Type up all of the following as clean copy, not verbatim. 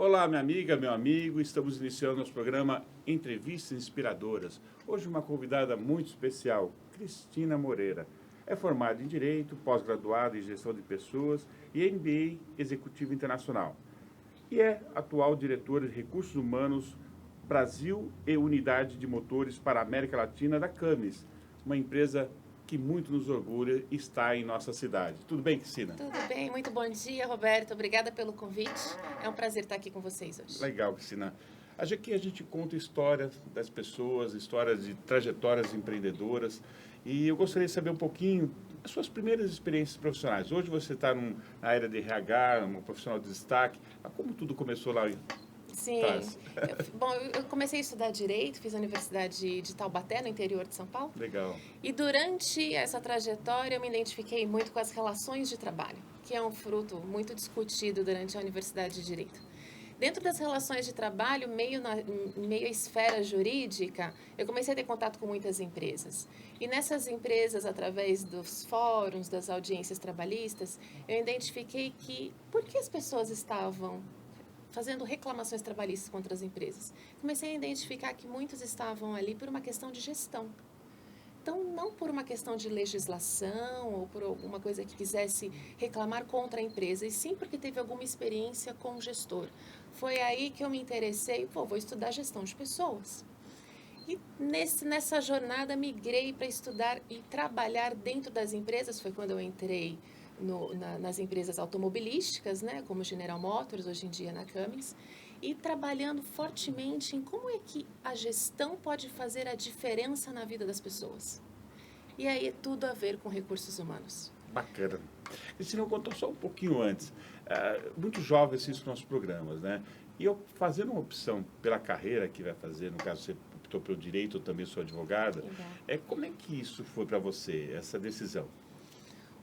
Olá, minha amiga, meu amigo. Estamos iniciando nosso programa Entrevistas Inspiradoras. Hoje uma convidada muito especial, Cristina Moreira. É formada em Direito, pós-graduada em Gestão de Pessoas e MBA Executivo Internacional. E é atual diretora de Recursos Humanos Brasil e Unidade de Motores para a América Latina da Camis, uma empresa que muito nos orgulha e está em nossa cidade. Tudo bem, Cristina? Tudo bem, muito bom dia, Roberto. Obrigada pelo convite. É um prazer estar aqui com vocês hoje. Legal, Cristina. Aqui a gente conta histórias das pessoas, histórias de trajetórias empreendedoras. E eu gostaria de saber um pouquinho das suas primeiras experiências profissionais. Hoje você está na área de RH, um profissional de destaque. Mas como tudo começou lá Sim. atrás? Bom, eu comecei a estudar Direito, fiz a Universidade de Taubaté, no interior de São Paulo. Legal. E durante essa trajetória eu me identifiquei muito com as relações de trabalho, que é um fruto muito discutido durante a Universidade de Direito. Dentro das relações de trabalho, meio à esfera jurídica, eu comecei a ter contato com muitas empresas. E nessas empresas, através dos fóruns, das audiências trabalhistas, eu identifiquei que por que as pessoas estavam fazendo reclamações trabalhistas contra as empresas. Comecei a identificar que muitos estavam ali por uma questão de gestão. Então, não por uma questão de legislação ou por alguma coisa que quisesse reclamar contra a empresa, e sim porque teve alguma experiência com o gestor. Foi aí que eu me interessei, vou estudar gestão de pessoas. E nessa jornada migrei para estudar e trabalhar dentro das empresas, foi quando eu entrei nas empresas automobilísticas, né, como General Motors, hoje em dia na Cummins, e trabalhando fortemente em como é que a gestão pode fazer a diferença na vida das pessoas. E aí tudo a ver com recursos humanos. Bacana. Cristina, contou só um pouquinho antes. Muitos jovens assistem nossos programas, né? E eu fazendo uma opção pela carreira que vai fazer, no caso você optou pelo direito, eu também sou advogada, como é que isso foi para você, essa decisão?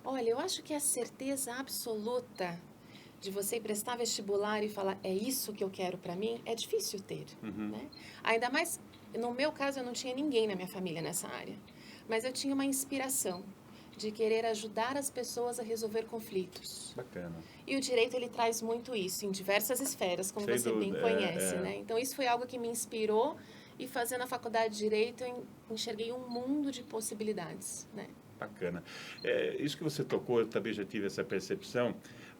Olha, eu acho que a certeza absoluta de você prestar vestibular e falar, é isso que eu quero para mim, é difícil ter, né? Ainda mais, no meu caso, eu não tinha ninguém na minha família nessa área, mas eu tinha uma inspiração de querer ajudar as pessoas a resolver conflitos. Bacana. E o direito, ele traz muito isso, em diversas esferas, como Sem você bem dúvida, conhece, né? Então, isso foi algo que me inspirou, e fazendo a faculdade de Direito, eu enxerguei um mundo de possibilidades, né? Bacana. Isso que você tocou, eu também já tive essa percepção.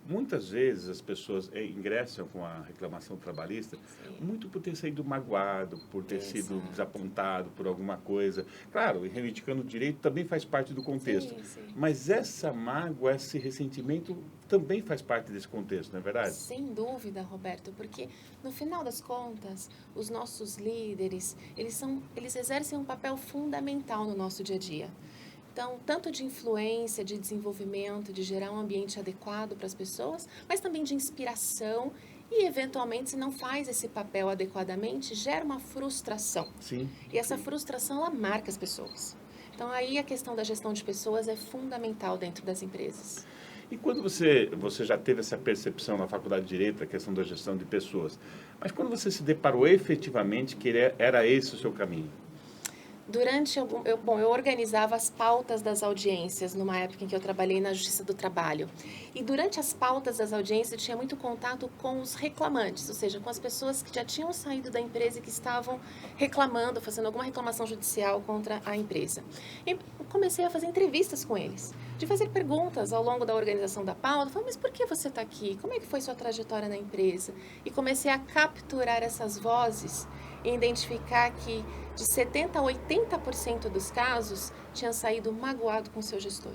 Muitas vezes as pessoas ingressam com a reclamação trabalhista muito por ter saído magoado, por ter sido desapontado por alguma coisa. Claro, e reivindicando o direito também faz parte do contexto. Mas essa mágoa, esse ressentimento também faz parte desse contexto, não é verdade? Sem dúvida, Roberto, porque no final das contas, os nossos líderes, eles exercem um papel fundamental no nosso dia a dia. Então, tanto de influência, de desenvolvimento, de gerar um ambiente adequado para as pessoas, mas também de inspiração e, eventualmente, se não faz esse papel adequadamente, gera uma frustração. Sim. E essa frustração, ela marca as pessoas. Então, aí a questão da gestão de pessoas é fundamental dentro das empresas. E quando você já teve essa percepção na Faculdade de Direito, a questão da gestão de pessoas, mas quando você se deparou efetivamente que era esse o seu caminho? Eu organizava as pautas das audiências numa época em que eu trabalhei na Justiça do Trabalho. E durante as pautas das audiências eu tinha muito contato com os reclamantes, ou seja, com as pessoas que já tinham saído da empresa e que estavam reclamando, fazendo alguma reclamação judicial contra a empresa. E comecei a fazer entrevistas com eles, de fazer perguntas ao longo da organização da pauta. Falei, mas por que você está aqui? Como é que foi sua trajetória na empresa? E comecei a capturar essas vozes e identificar que de 70% a 80% dos casos tinham saído magoado com o seu gestor.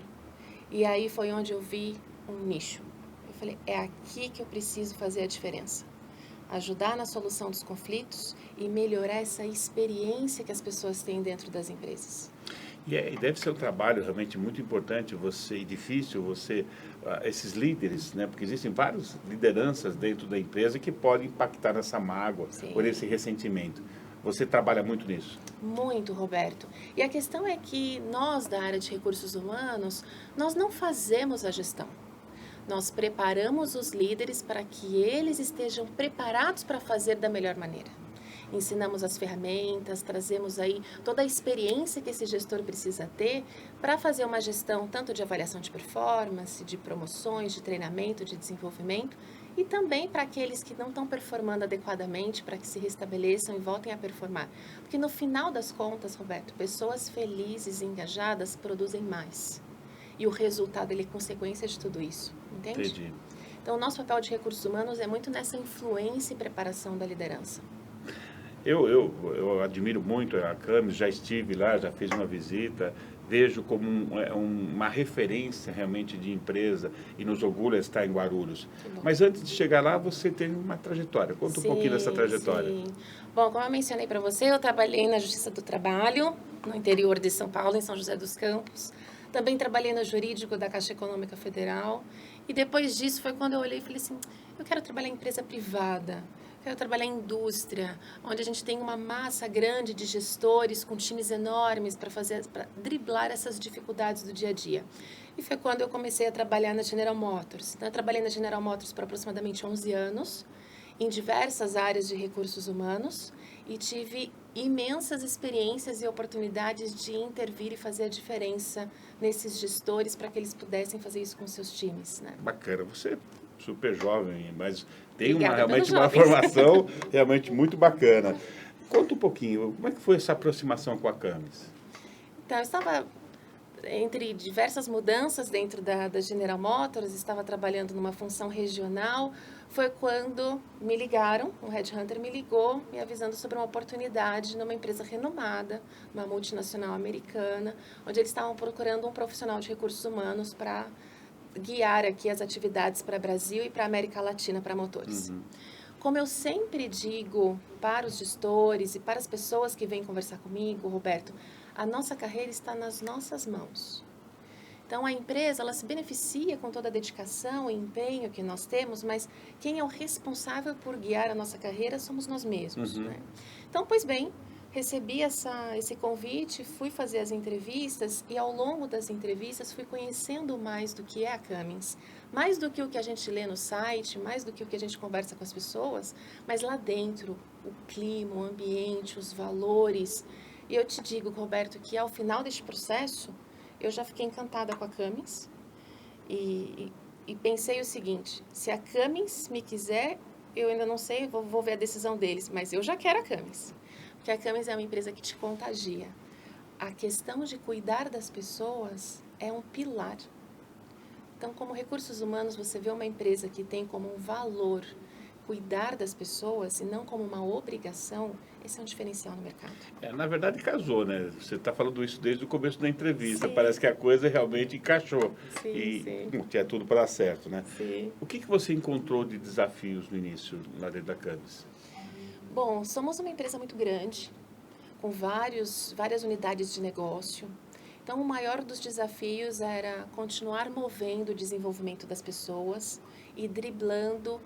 E aí foi onde eu vi um nicho. Eu falei, é aqui que eu preciso fazer a diferença. Ajudar na solução dos conflitos e melhorar essa experiência que as pessoas têm dentro das empresas. E deve ser um trabalho realmente muito importante e difícil esses líderes, né? Porque existem várias lideranças dentro da empresa que podem impactar nessa mágoa, por esse ressentimento. Você trabalha muito nisso? Muito, Roberto. E a questão é que nós, da área de recursos humanos, nós não fazemos a gestão. Nós preparamos os líderes para que eles estejam preparados para fazer da melhor maneira. Ensinamos as ferramentas, trazemos aí toda a experiência que esse gestor precisa ter para fazer uma gestão tanto de avaliação de performance, de promoções, de treinamento, de desenvolvimento E também para aqueles que não estão performando adequadamente, para que se restabeleçam e voltem a performar. Porque no final das contas, Roberto, pessoas felizes e engajadas produzem mais. E o resultado ele é consequência de tudo isso, entende? Entendi. Então, o nosso papel de recursos humanos é muito nessa influência e preparação da liderança. Eu admiro muito a Camis, já estive lá, já fiz uma visita, vejo como uma referência realmente de empresa e nos orgulha estar em Guarulhos. Mas antes de chegar lá, você tem uma trajetória. Conta um pouquinho dessa trajetória. Sim. Bom, como eu mencionei para você, eu trabalhei na Justiça do Trabalho, no interior de São Paulo, em São José dos Campos. Também trabalhei no jurídico da Caixa Econômica Federal. E depois disso foi quando eu olhei e falei assim, eu quero trabalhar em empresa privada. Quero trabalhar em indústria, onde a gente tem uma massa grande de gestores com times enormes para driblar essas dificuldades do dia a dia. E foi quando eu comecei a trabalhar na General Motors. Então, eu trabalhei na General Motors por aproximadamente 11 anos, em diversas áreas de recursos humanos, e tive imensas experiências e oportunidades de intervir e fazer a diferença nesses gestores para que eles pudessem fazer isso com seus times, né? Bacana. Você é super jovem, mas tem Obrigada realmente pelos uma jovens. formação realmente muito bacana. Conta um pouquinho, como é que foi essa aproximação com a Camis? Então, eu estava entre diversas mudanças dentro da General Motors, estava trabalhando numa função regional, foi quando me ligaram, um headhunter me ligou, me avisando sobre uma oportunidade numa empresa renomada, uma multinacional americana, onde eles estavam procurando um profissional de recursos humanos para guiar aqui as atividades para Brasil e para América Latina para motores. Como eu sempre digo para os gestores e para as pessoas que vêm conversar comigo, Roberto, a nossa carreira está nas nossas mãos. Então, a empresa, ela se beneficia com toda a dedicação e empenho que nós temos, mas quem é o responsável por guiar a nossa carreira somos nós mesmos, né? Então, pois bem, recebi esse convite, fui fazer as entrevistas e ao longo das entrevistas fui conhecendo mais do que é a Cummins, mais do que o que a gente lê no site, mais do que o que a gente conversa com as pessoas, mas lá dentro, o clima, o ambiente, os valores. E eu te digo, Roberto, que ao final deste processo, eu já fiquei encantada com a Cummins e pensei o seguinte, se a Cummins me quiser, eu ainda não sei, vou ver a decisão deles, mas eu já quero a Cummins. Porque a Cummins é uma empresa que te contagia. A questão de cuidar das pessoas é um pilar. Então, como recursos humanos, você vê uma empresa que tem como um valor cuidar das pessoas e não como uma obrigação, esse é um diferencial no mercado. Na verdade, casou, né? Você está falando isso desde o começo da entrevista. Sim. Parece que a coisa realmente encaixou. Sim, e sim. tinha tudo para dar certo, né? Sim. O que você encontrou de desafios no início, lá dentro da Camis? Bom, somos uma empresa muito grande, com várias unidades de negócio. Então, o maior dos desafios era continuar movendo o desenvolvimento das pessoas e driblando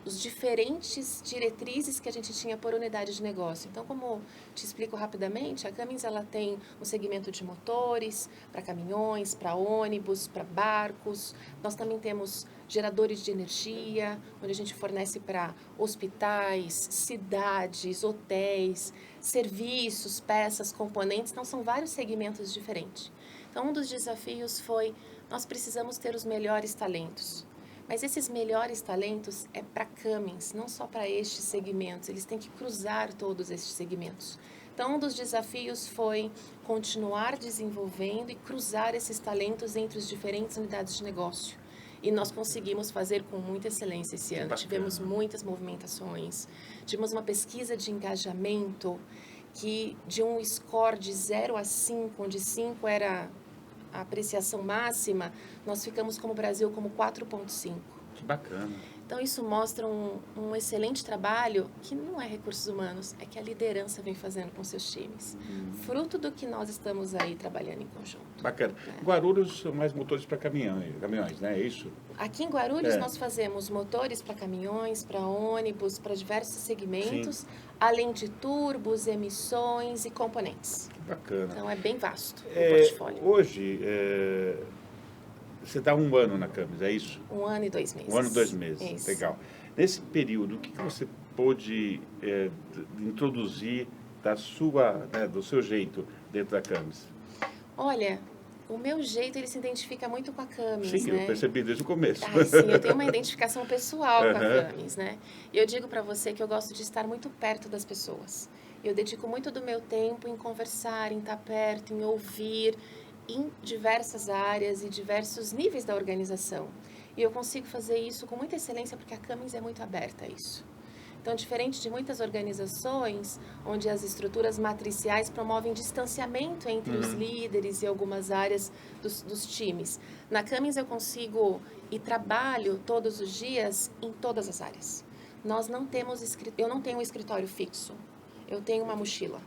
os diferentes diretrizes que a gente tinha por unidade de negócio. Então, como te explico rapidamente, a Cummins ela tem um segmento de motores para caminhões, para ônibus, para barcos. Nós também temos geradores de energia, onde a gente fornece para hospitais, cidades, hotéis, serviços, peças, componentes. Então, são vários segmentos diferentes. Então, um dos desafios foi, nós precisamos ter os melhores talentos. Mas esses melhores talentos é para Cummins, não só para estes segmentos, eles têm que cruzar todos estes segmentos. Então, um dos desafios foi continuar desenvolvendo e cruzar esses talentos entre as diferentes unidades de negócio. E nós conseguimos fazer com muita excelência esse ano. Tivemos muitas movimentações, tivemos uma pesquisa de engajamento que de um score de 0 a 5, onde 5 era a apreciação máxima, nós ficamos como Brasil como 4,5. Que bacana. Então, isso mostra um excelente trabalho que não é recursos humanos, é que a liderança vem fazendo com seus times. Fruto do que nós estamos aí trabalhando em conjunto. Bacana. Guarulhos são mais motores para caminhões, né? É isso? Aqui em Guarulhos, nós fazemos motores para caminhões, para ônibus, para diversos segmentos, Sim. além de turbos, emissões e componentes. Que bacana. Então, é bem vasto o portfólio. Hoje, você está 1 ano na Camis, é isso? 1 ano e 2 meses. 1 ano e 2 meses, Isso. legal. Nesse período, o que você pôde introduzir do seu jeito dentro da Camis? Olha, O meu jeito, ele se identifica muito com a Camis, Sim, né? eu percebi desde o começo. Sim, eu tenho uma identificação pessoal com a Aham. Camis, né? E eu digo para você que eu gosto de estar muito perto das pessoas. Eu dedico muito do meu tempo em conversar, em estar perto, em ouvir, em diversas áreas e diversos níveis da organização. E eu consigo fazer isso com muita excelência porque a Camis é muito aberta a isso. Então, diferente de muitas organizações, onde as estruturas matriciais promovem distanciamento entre os líderes e algumas áreas dos times, na Camis eu consigo e trabalho todos os dias em todas as áreas. Nós não temos, eu não tenho um escritório fixo, eu tenho uma mochila.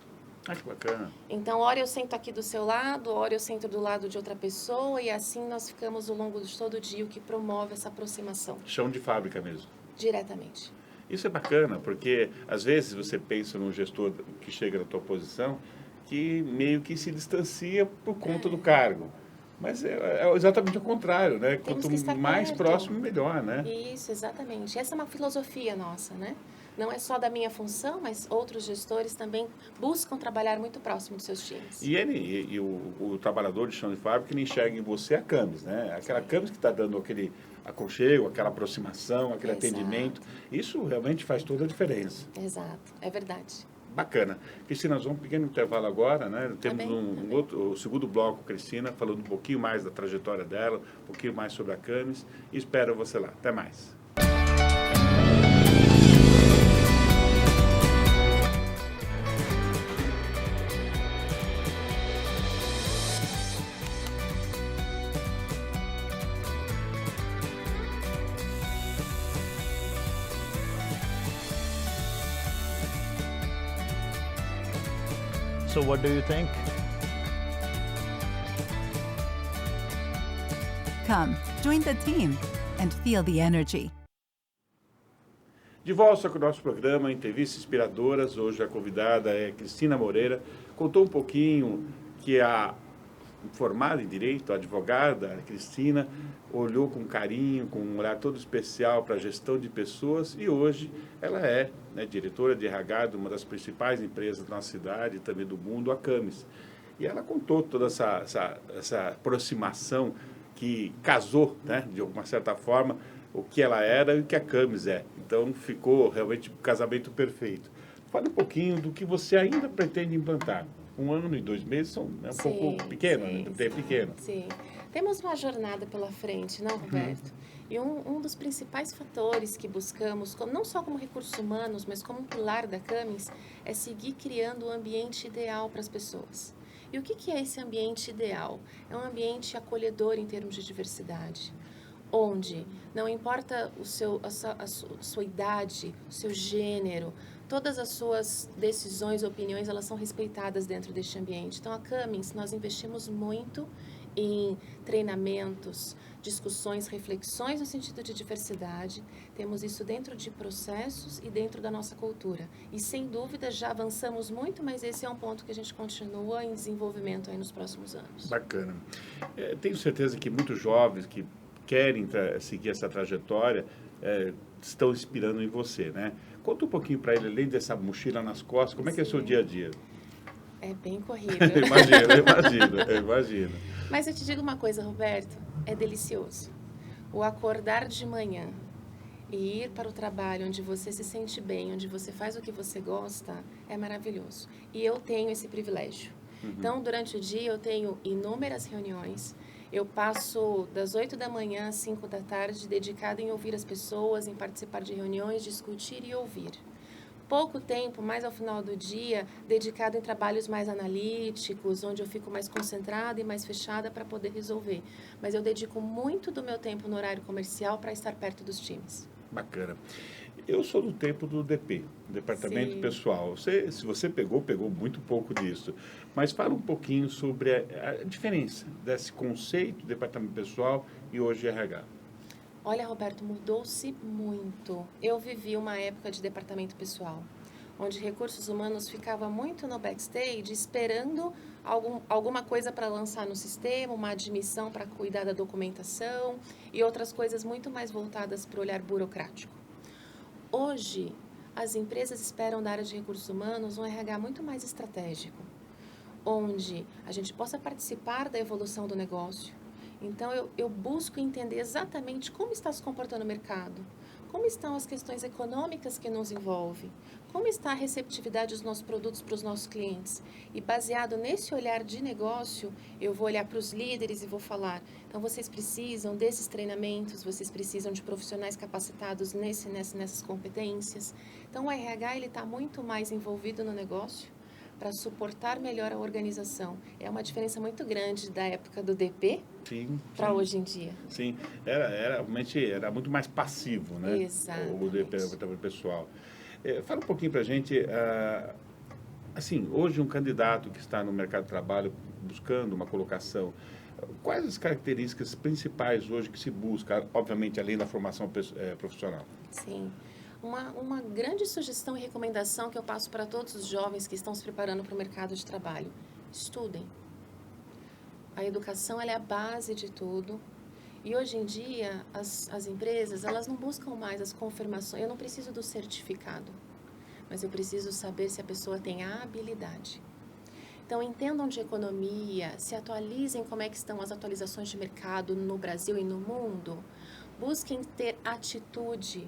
Ah, que bacana. Então, hora eu sento aqui do seu lado, hora eu sento do lado de outra pessoa e assim nós ficamos ao longo de todo o dia, o que promove essa aproximação. Chão de fábrica mesmo. Diretamente. Isso é bacana, porque às vezes você pensa num gestor que chega na tua posição que meio que se distancia por conta do cargo. Mas é exatamente o contrário, né? Temos Quanto que estar mais perto. próximo, melhor, né? Isso, exatamente. Essa é uma filosofia nossa, né? Não é só da minha função, mas outros gestores também buscam trabalhar muito próximo dos seus times. E o trabalhador de chão de fábrica, ele enxerga em você a Camis, né? Aquela Camis que está dando aquele aconchego, aquela aproximação, aquele Exato. atendimento. Isso realmente faz toda a diferença. Exato, é verdade. Bacana. Cristina, nós vamos um pequeno intervalo agora, né? Temos bem. outro, o segundo bloco, Cristina, falando um pouquinho mais da trajetória dela, um pouquinho mais sobre a Camis. E espero você lá. Até mais. So what do you think? Come, join the team and feel the energy. De volta com o nosso programa Entrevistas Inspiradoras. Hoje a convidada é Cristina Moreira. Contou um pouquinho que a formada em Direito, a advogada a Cristina, olhou com carinho, com um olhar todo especial para a gestão de pessoas e hoje ela é, né, diretora de RH de uma das principais empresas da nossa cidade e também do mundo, a Camis. E ela contou toda essa aproximação que casou, né, de alguma certa forma, o que ela era e o que a Camis é. Então ficou realmente um casamento perfeito. Fale um pouquinho do que você ainda pretende implantar. 1 ano e 2 meses são um pouco pequeno, né? É pequeno. Sim. Temos uma jornada pela frente, não, Roberto? E um dos principais fatores que buscamos, não só como recursos humanos, mas como um pilar da Camis, é seguir criando o ambiente ideal para as pessoas. E o que é esse ambiente ideal? É um ambiente acolhedor em termos de diversidade, onde não importa a sua idade, o seu gênero, todas as suas decisões, opiniões, elas são respeitadas dentro deste ambiente. Então, a Camis, nós investimos muito em treinamentos, discussões, reflexões no sentido de diversidade. Temos isso dentro de processos e dentro da nossa cultura. E, sem dúvida, já avançamos muito, mas esse é um ponto que a gente continua em desenvolvimento aí nos próximos anos. Bacana. Tenho certeza que muitos jovens que querem seguir essa trajetória estão inspirando em você, né? Conta um pouquinho para ele, além dessa mochila nas costas, como é que é o seu dia a dia? É bem corrido. Imagino. Mas eu te digo uma coisa, Roberto, é delicioso. O acordar de manhã e ir para o trabalho onde você se sente bem, onde você faz o que você gosta, é maravilhoso. E eu tenho esse privilégio. Então, durante o dia, eu tenho inúmeras reuniões. Eu passo das 8 da manhã às 5 da tarde dedicada em ouvir as pessoas, em participar de reuniões, discutir e ouvir. Pouco tempo, mais ao final do dia, dedicado em trabalhos mais analíticos, onde eu fico mais concentrada e mais fechada para poder resolver. Mas eu dedico muito do meu tempo no horário comercial para estar perto dos times. Bacana. Eu sou do tempo do DP, Departamento Sim. Pessoal. Se você pegou muito pouco disso. Mas fala um pouquinho sobre a diferença desse conceito, Departamento Pessoal e hoje RH. Olha, Roberto, mudou-se muito. Eu vivi uma época de departamento pessoal, onde recursos humanos ficava muito no backstage, esperando alguma coisa para lançar no sistema, uma admissão para cuidar da documentação e outras coisas muito mais voltadas para o olhar burocrático. Hoje, as empresas esperam da área de recursos humanos um RH muito mais estratégico, onde a gente possa participar da evolução do negócio. Então, eu busco entender exatamente como está se comportando o mercado, como estão as questões econômicas que nos envolvem, como está a receptividade dos nossos produtos para os nossos clientes. E baseado nesse olhar de negócio, eu vou olhar para os líderes e vou falar, então vocês precisam desses treinamentos, vocês precisam de profissionais capacitados nessas competências. Então o RH está muito mais envolvido no negócio para suportar melhor a organização. É uma diferença muito grande da época do DP para hoje em dia. Sim, realmente era muito mais passivo, né? Exatamente. O DP o pessoal. Fala um pouquinho para a gente, assim, hoje um candidato que está no mercado de trabalho buscando uma colocação, quais as características principais hoje que se busca, obviamente, além da formação profissional? Sim. Uma grande sugestão e recomendação que eu passo para todos os jovens que estão se preparando para o mercado de trabalho: estudem. A educação ela é a base de tudo. E hoje em dia, as empresas, elas não buscam mais as confirmações. Eu não preciso do certificado, mas eu preciso saber se a pessoa tem a habilidade. Então, entendam de economia, se atualizem como é que estão as atualizações de mercado no Brasil e no mundo. Busquem ter atitude.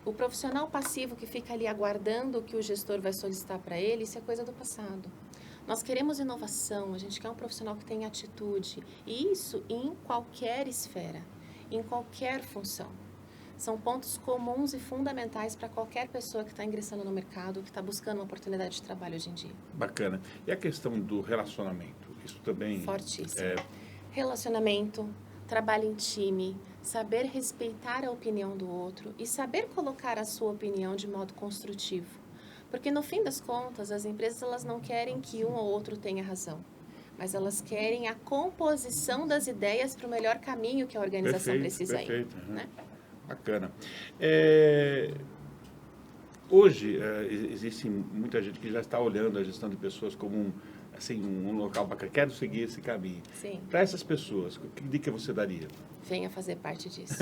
O profissional passivo que fica ali aguardando o que o gestor vai solicitar para ele, isso é coisa do passado. Nós queremos inovação, a gente quer um profissional que tenha atitude. E isso em qualquer esfera, em qualquer função. São pontos comuns e fundamentais para qualquer pessoa que está ingressando no mercado, que está buscando uma oportunidade de trabalho hoje em dia. Bacana. E a questão do relacionamento? Isso também... Fortíssimo. Relacionamento, trabalho em time, saber respeitar a opinião do outro e saber colocar a sua opinião de modo construtivo. Porque, no fim das contas, as empresas elas não querem que um ou outro tenha razão, mas elas querem a composição das ideias para o melhor caminho que a organização precisa ir. Né? Bacana. Hoje, existe muita gente que já está olhando a gestão de pessoas como um local bacana, quero seguir esse caminho. Sim. Para essas pessoas, que dica você daria? Venha fazer parte disso.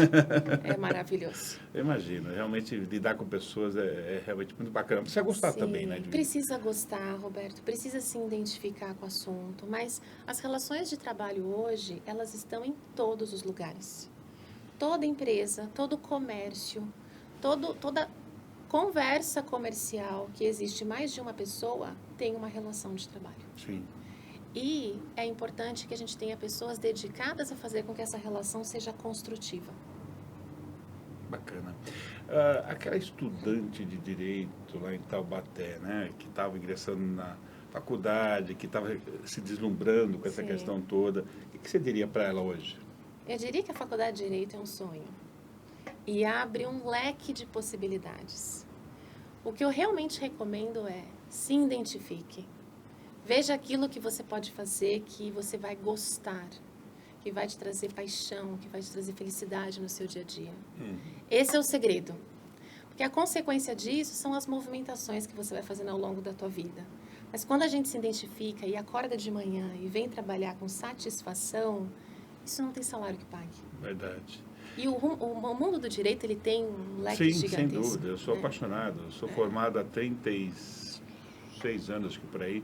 É maravilhoso. Eu imagino, realmente lidar com pessoas é realmente muito bacana. Precisa gostar também, né? Precisa gostar, Roberto, precisa se identificar com o assunto, mas as relações de trabalho hoje, elas estão em todos os lugares. Toda empresa, todo comércio, toda conversa comercial que existe mais de uma pessoa tem uma relação de trabalho. Sim. E é importante que a gente tenha pessoas dedicadas a fazer com que essa relação seja construtiva. Bacana. Aquela estudante de Direito lá em Taubaté, né, que estava ingressando na faculdade, que estava se deslumbrando com essa questão toda, o que você diria para ela hoje? Eu diria que a faculdade de Direito é um sonho e abre um leque de possibilidades. O que eu realmente recomendo é se identifique. Veja aquilo que você pode fazer, que você vai gostar, que vai te trazer paixão, que vai te trazer felicidade no seu dia a dia. Esse é o segredo. Porque a consequência disso são as movimentações que você vai fazendo ao longo da tua vida. Mas quando a gente se identifica e acorda de manhã e vem trabalhar com satisfação, isso não tem salário que pague. Verdade. E o mundo do direito, ele tem um leque gigantesco. Sem dúvida. Eu sou apaixonado. Eu sou formado há 36 anos, acho que por aí.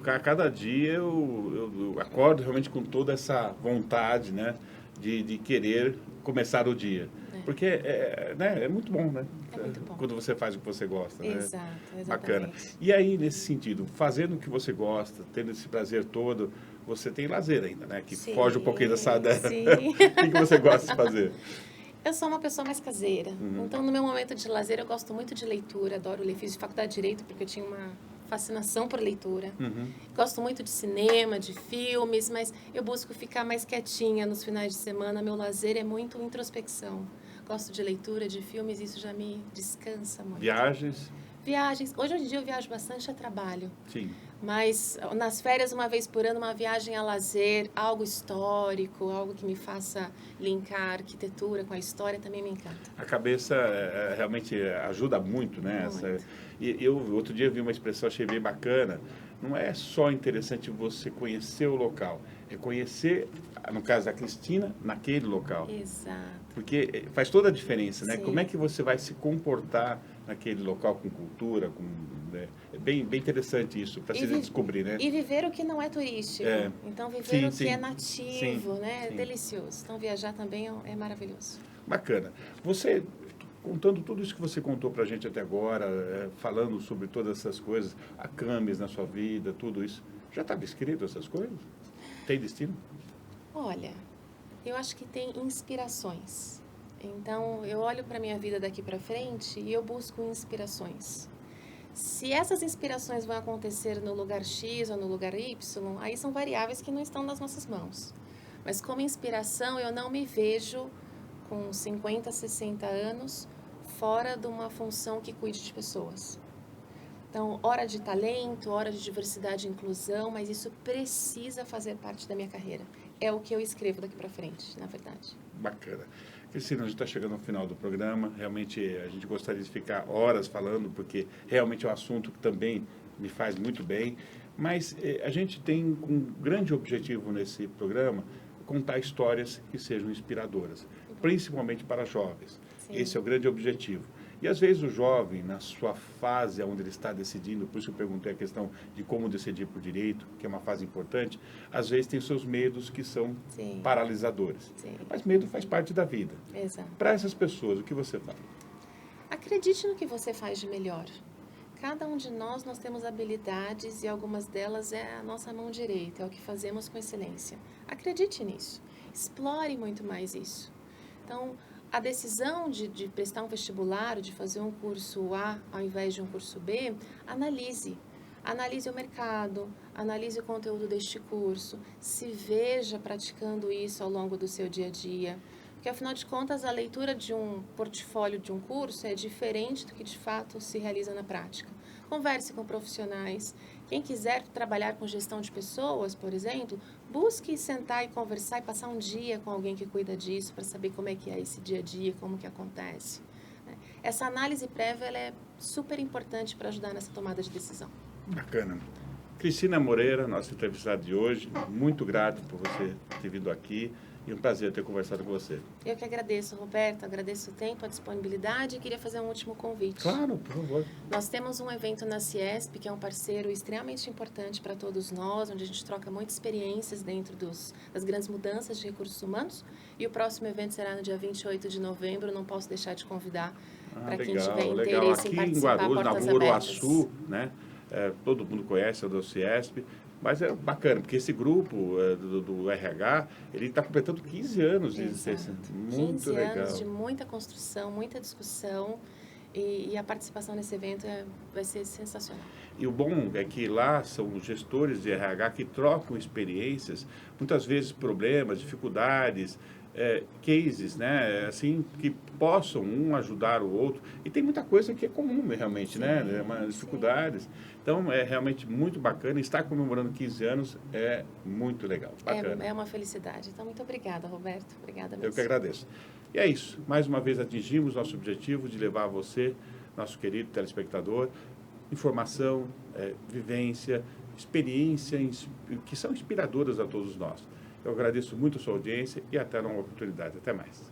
A cada dia, eu acordo realmente com toda essa vontade, né, de querer começar o dia. Porque é muito bom, né? É muito bom. Quando você faz o que você gosta, né? Exato, exatamente. Bacana. E aí, nesse sentido, fazendo o que você gosta, tendo esse prazer todo, você tem lazer ainda, né? Que foge um pouquinho dessa... Sim. O que você gosta de fazer? Eu sou uma pessoa mais caseira. Então, no meu momento de lazer, eu gosto muito de leitura. Adoro ler. Fiz faculdade de Direito porque eu tinha uma fascinação por leitura. Gosto muito de cinema, de filmes, mas eu busco ficar mais quietinha nos finais de semana. Meu lazer é muito introspecção. Gosto de leitura, de filmes, isso já me descansa muito. Viagens? Viagens. Hoje em dia eu viajo bastante a trabalho. Sim. Mas nas férias, uma vez por ano, uma viagem a lazer, algo histórico, algo que me faça linkar a arquitetura com a história, também me encanta. A cabeça realmente ajuda muito, né? Muito. E eu, outro dia, vi uma expressão, achei bem bacana. Não é só interessante você conhecer o local, é conhecer, no caso da Cristina, naquele local. Exato. Porque faz toda a diferença, né? Sim. Como é que você vai se comportar naquele local com cultura, né? É bem interessante isso, para se descobrir, né? E viver o que não é turístico. É. Então, viver Sim, o que sim. é nativo, Sim, né? É sim. delicioso. Então, viajar também é maravilhoso. Bacana. Você, contando tudo isso que você contou para a gente até agora, falando sobre todas essas coisas, a Camis na sua vida, tudo isso, já estava escrito essas coisas? Tem destino? Olha, eu acho que tem inspirações. Então, eu olho para a minha vida daqui para frente e eu busco inspirações. Se essas inspirações vão acontecer no lugar X ou no lugar Y, aí são variáveis que não estão nas nossas mãos. Mas como inspiração, eu não me vejo com 50, 60 anos fora de uma função que cuide de pessoas. Então, hora de talento, hora de diversidade e inclusão, mas isso precisa fazer parte da minha carreira. É o que eu escrevo daqui para frente, na verdade. Bacana. Cristina, a gente está chegando ao final do programa. Realmente, a gente gostaria de ficar horas falando, porque realmente é um assunto que também me faz muito bem. Mas a gente tem um grande objetivo nesse programa, contar histórias que sejam inspiradoras, principalmente para jovens. Sim. Esse é o grande objetivo. E às vezes o jovem, na sua fase onde ele está decidindo, por isso eu perguntei a questão de como decidir por direito, que é uma fase importante, às vezes tem seus medos que são Sim. paralisadores. Sim. Mas medo faz parte da vida. Exato. Para essas pessoas, o que você fala? Acredite no que você faz de melhor. Cada um de nós temos habilidades e algumas delas é a nossa mão direita, é o que fazemos com excelência. Acredite nisso. Explore muito mais isso. Então, a decisão de prestar um vestibular, de fazer um curso A ao invés de um curso B, analise. Analise o mercado, analise o conteúdo deste curso, se veja praticando isso ao longo do seu dia a dia. Porque, afinal de contas, a leitura de um portfólio de um curso é diferente do que, de fato, se realiza na prática. Converse com profissionais. Quem quiser trabalhar com gestão de pessoas, por exemplo, busque sentar e conversar e passar um dia com alguém que cuida disso para saber como é que é esse dia a dia, como que acontece. Essa análise prévia ela é super importante para ajudar nessa tomada de decisão. Bacana. Cristina Moreira, nossa entrevistada de hoje, muito grato por você ter vindo aqui e um prazer ter conversado com você. Eu que agradeço, Roberto, agradeço o tempo, a disponibilidade e queria fazer um último convite. Claro, por favor. Nós temos um evento na Ciesp, que é um parceiro extremamente importante para todos nós, onde a gente troca muitas experiências dentro das grandes mudanças de recursos humanos. E o próximo evento será no dia 28 de novembro, não posso deixar de convidar para quem tiver interesse aqui em participar. Em Guarulhos, na portas Rua abertas. Uruaçu, né? Todo mundo conhece o do Ciesp, mas é bacana, porque esse grupo do RH, ele está completando 15 anos de existência. Muito 15 legal. anos de muita construção, muita discussão, e a participação nesse evento vai ser sensacional. E o bom é que lá são os gestores de RH que trocam experiências, muitas vezes problemas, dificuldades, cases, né, assim, que possam um ajudar o outro. E tem muita coisa que é comum, realmente, Sim, né, dificuldades. Então, é realmente muito bacana. Estar comemorando 15 anos é muito legal. Bacana. É uma felicidade. Então, muito obrigada, Roberto. Obrigada mesmo. Eu que agradeço. E é isso. Mais uma vez atingimos nosso objetivo de levar a você, nosso querido telespectador, informação, vivência, experiência que são inspiradoras a todos nós. Eu agradeço muito a sua audiência e até uma oportunidade. Até mais.